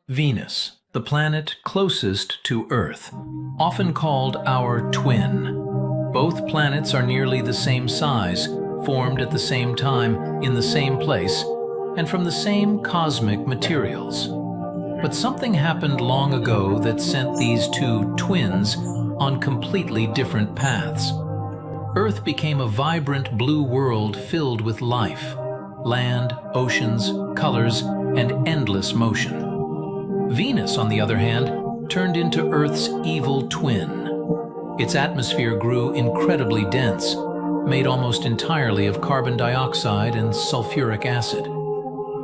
Venus, the planet closest to Earth, often called our twin. Both planets are nearly the same size, formed at the same time, in the same place, and from the same cosmic materials. But something happened long ago that sent these two twins on completely different paths. Earth became a vibrant blue world filled with life, land, oceans, colors, and endless motion. Venus, on the other hand, turned into Earth's evil twin. Its atmosphere grew incredibly dense, made almost entirely of carbon dioxide and sulfuric acid.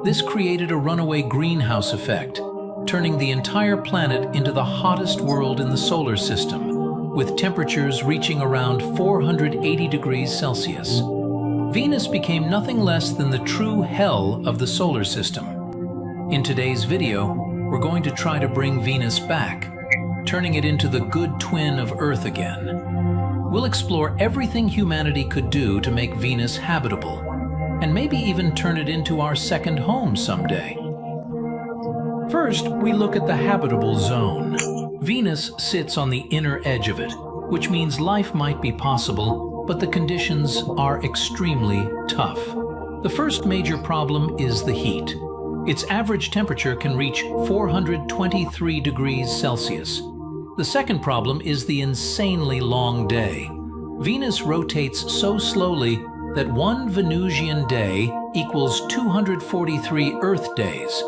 This created a runaway greenhouse effect, turning the entire planet into the hottest world in the solar system, with temperatures reaching around 480 degrees Celsius. Venus became nothing less than the true hell of the solar system. In today's video, we're going to try to bring Venus back, turning it into the good twin of Earth again. We'll explore everything humanity could do to make Venus habitable, and maybe even turn it into our second home someday. First, we look at the habitable zone. Venus sits on the inner edge of it, which means life might be possible, but the conditions are extremely tough. The first major problem is the heat. Its average temperature can reach 423 degrees Celsius. The second problem is the insanely long day. Venus rotates so slowly that one Venusian day equals 243 Earth days.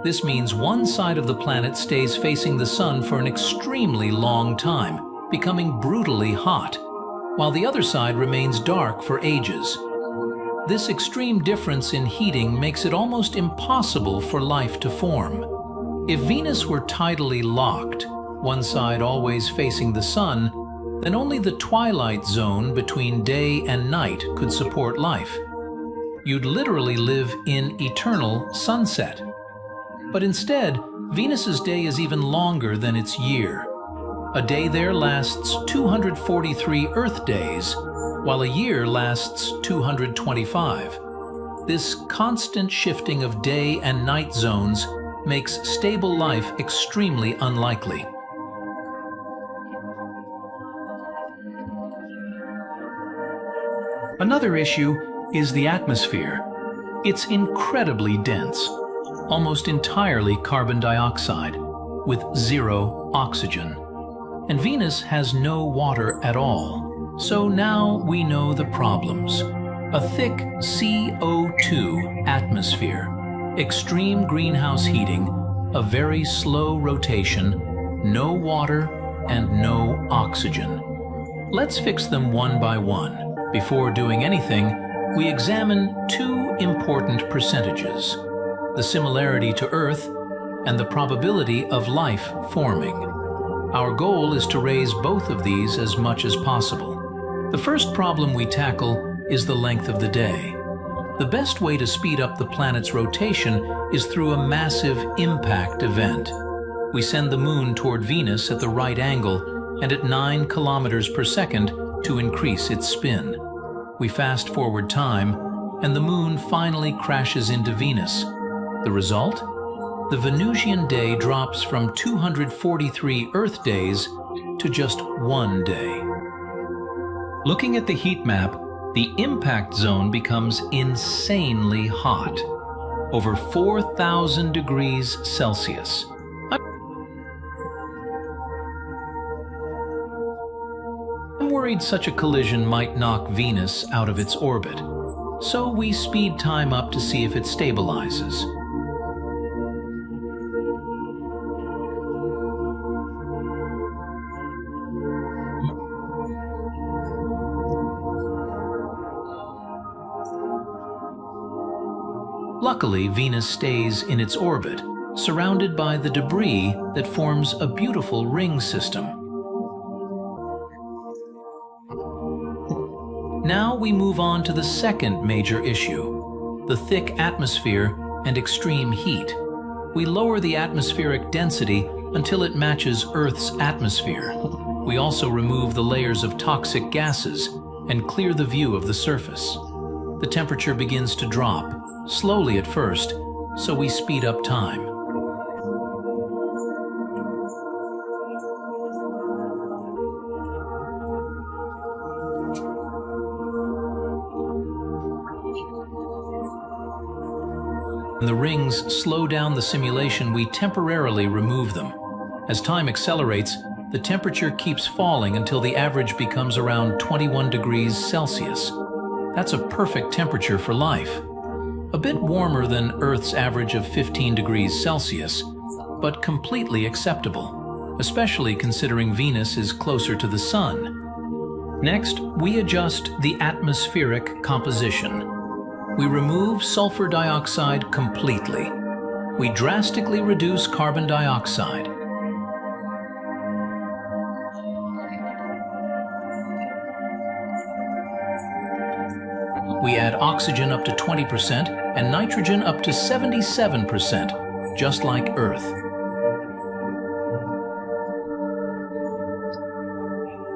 This means one side of the planet stays facing the sun for an extremely long time, becoming brutally hot, while the other side remains dark for ages. This extreme difference in heating makes it almost impossible for life to form. If Venus were tidally locked, one side always facing the sun, then only the twilight zone between day and night could support life. You'd literally live in eternal sunset. But instead, Venus's day is even longer than its year. A day there lasts 243 Earth days, while a year lasts 225. This constant shifting of day and night zones makes stable life extremely unlikely. Another issue is the atmosphere. It's incredibly dense, almost entirely carbon dioxide, with zero oxygen. And Venus has no water at all. So now we know the problems. A thick CO2 atmosphere, extreme greenhouse heating, a very slow rotation, no water, and no oxygen. Let's fix them one by one. Before doing anything, we examine two important percentages: the similarity to Earth and the probability of life forming. Our goal is to raise both of these as much as possible. The first problem we tackle is the length of the day. The best way to speed up the planet's rotation is through a massive impact event. We send the moon toward Venus at the right angle and at 9 kilometers per second to increase its spin. We fast forward time, and the moon finally crashes into Venus. The result? The Venusian day drops from 243 Earth days to just 1 day. Looking at the heat map, the impact zone becomes insanely hot, over 4,000 degrees Celsius. I'm worried such a collision might knock Venus out of its orbit, so we speed time up to see if it stabilizes. Luckily, Venus stays in its orbit, surrounded by the debris that forms a beautiful ring system. Now we move on to the second major issue, the thick atmosphere and extreme heat. We lower the atmospheric density until it matches Earth's atmosphere. We also remove the layers of toxic gases and clear the view of the surface. The temperature begins to drop, slowly at first, so we speed up time. When the rings slow down the simulation, we temporarily remove them. As time accelerates, the temperature keeps falling until the average becomes around 21 degrees Celsius. That's a perfect temperature for life. A bit warmer than Earth's average of 15 degrees Celsius, but completely acceptable, especially considering Venus is closer to the Sun. Next, we adjust the atmospheric composition. We remove sulfur dioxide completely. We drastically reduce carbon dioxide. We add oxygen up to 20% and nitrogen up to 77%, just like Earth.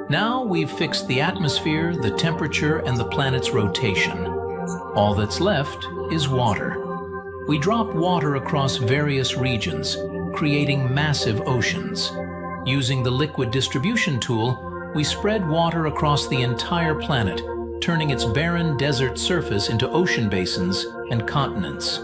Now we've fixed the atmosphere, the temperature, and the planet's rotation. All that's left is water. We drop water across various regions, creating massive oceans. Using the liquid distribution tool, we spread water across the entire planet, turning its barren desert surface into ocean basins and continents.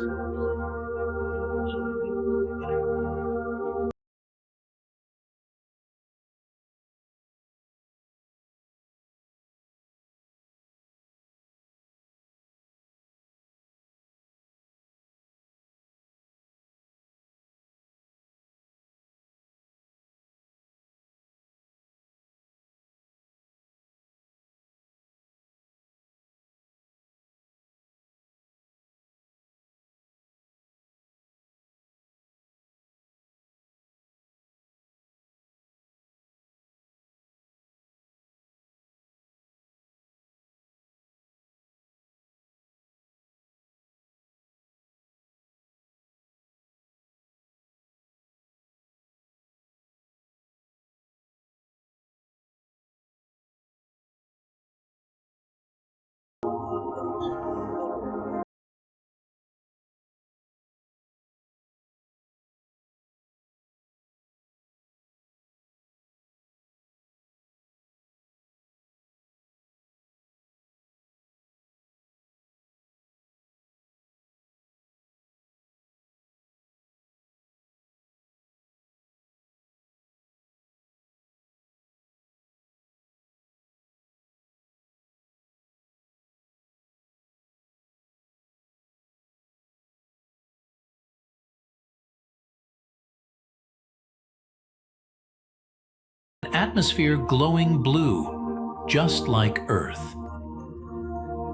An atmosphere glowing blue, just like Earth.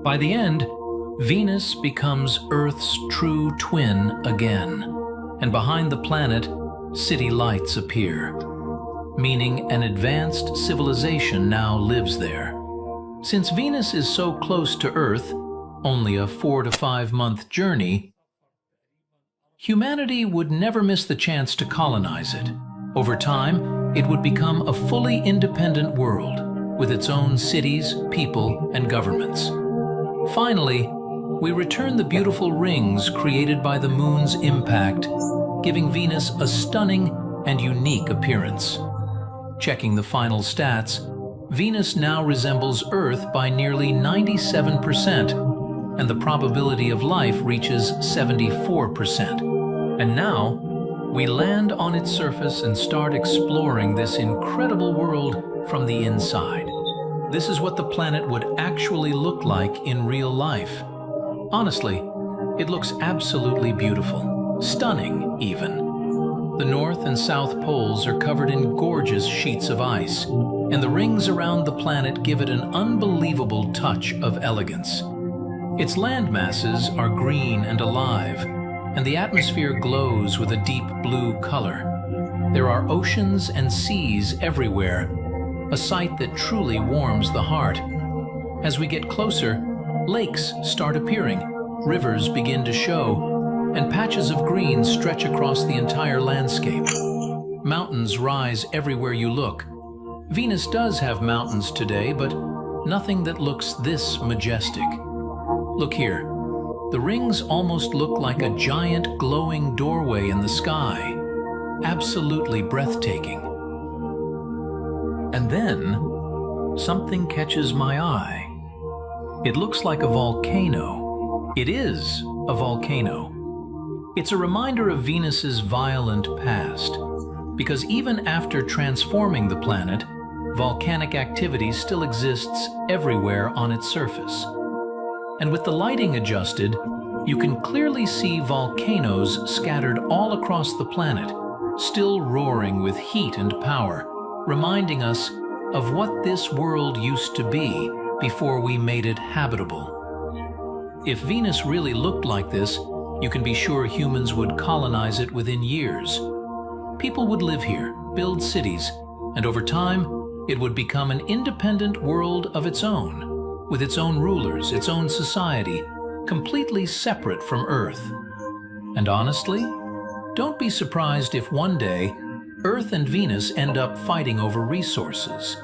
By the end, Venus becomes Earth's true twin again, and behind the planet, city lights appear, meaning an advanced civilization now lives there. Since Venus is so close to Earth, only a 4 to 5 month journey, humanity would never miss the chance to colonize it. Over time, it would become a fully independent world, with its own cities, people, and governments. Finally, we return the beautiful rings created by the moon's impact, giving Venus a stunning and unique appearance. Checking the final stats, Venus now resembles Earth by nearly 97%, and the probability of life reaches 74%. And now, we land on its surface and start exploring this incredible world from the inside. This is what the planet would actually look like in real life. Honestly, it looks absolutely beautiful, stunning even. The North and South poles are covered in gorgeous sheets of ice, and the rings around the planet give it an unbelievable touch of elegance. Its land masses are green and alive, and the atmosphere glows with a deep blue color. There are oceans and seas everywhere, a sight that truly warms the heart. As we get closer, lakes start appearing, rivers begin to show, and patches of green stretch across the entire landscape. Mountains rise everywhere you look. Venus does have mountains today, but nothing that looks this majestic. Look here. The rings almost look like a giant glowing doorway in the sky. Absolutely breathtaking. And then, something catches my eye. It looks like a volcano. It is a volcano. It's a reminder of Venus's violent past, because even after transforming the planet, volcanic activity still exists everywhere on its surface. And with the lighting adjusted, you can clearly see volcanoes scattered all across the planet, still roaring with heat and power, reminding us of what this world used to be before we made it habitable. If Venus really looked like this, you can be sure humans would colonize it within years. People would live here, build cities, and over time, it would become an independent world of its own, with its own rulers, its own society, completely separate from Earth. And honestly, don't be surprised if one day, Earth and Venus end up fighting over resources.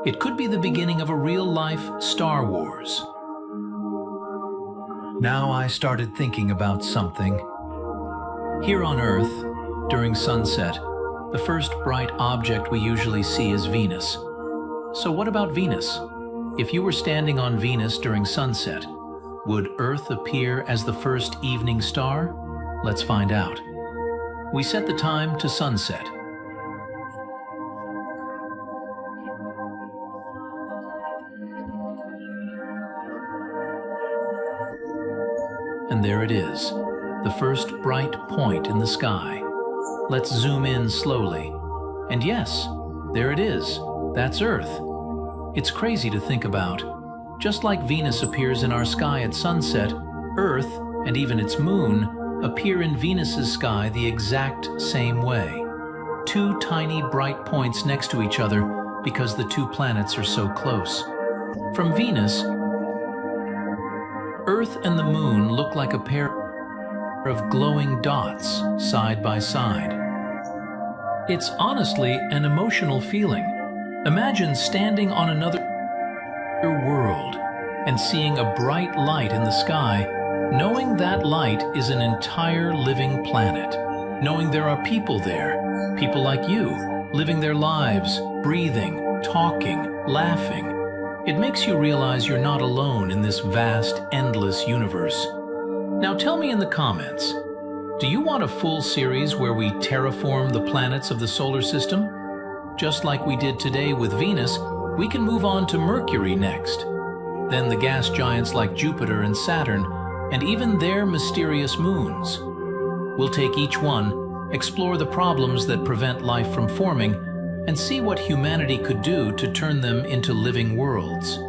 It could be the beginning of a real-life Star Wars. Now I started thinking about something. Here on Earth, during sunset, the first bright object we usually see is Venus. So what about Venus? If you were standing on Venus during sunset, would Earth appear as the first evening star? Let's find out. We set the time to sunset. And there it is, the first bright point in the sky. Let's zoom in slowly. And yes, there it is. That's Earth. It's crazy to think about. Just like Venus appears in our sky at sunset, Earth, and even its moon, appear in Venus's sky the exact same way. Two tiny bright points next to each other because the two planets are so close. From Venus, Earth and the moon look like a pair of glowing dots side by side. It's honestly an emotional feeling. Imagine standing on another world and seeing a bright light in the sky, knowing that light is an entire living planet, knowing there are people there, people like you, living their lives, breathing, talking, laughing. It makes you realize you're not alone in this vast, endless universe. Now tell me in the comments, do you want a full series where we terraform the planets of the solar system? Just like we did today with Venus, we can move on to Mercury next. Then the gas giants like Jupiter and Saturn, and even their mysterious moons. We'll take each one, explore the problems that prevent life from forming, and see what humanity could do to turn them into living worlds.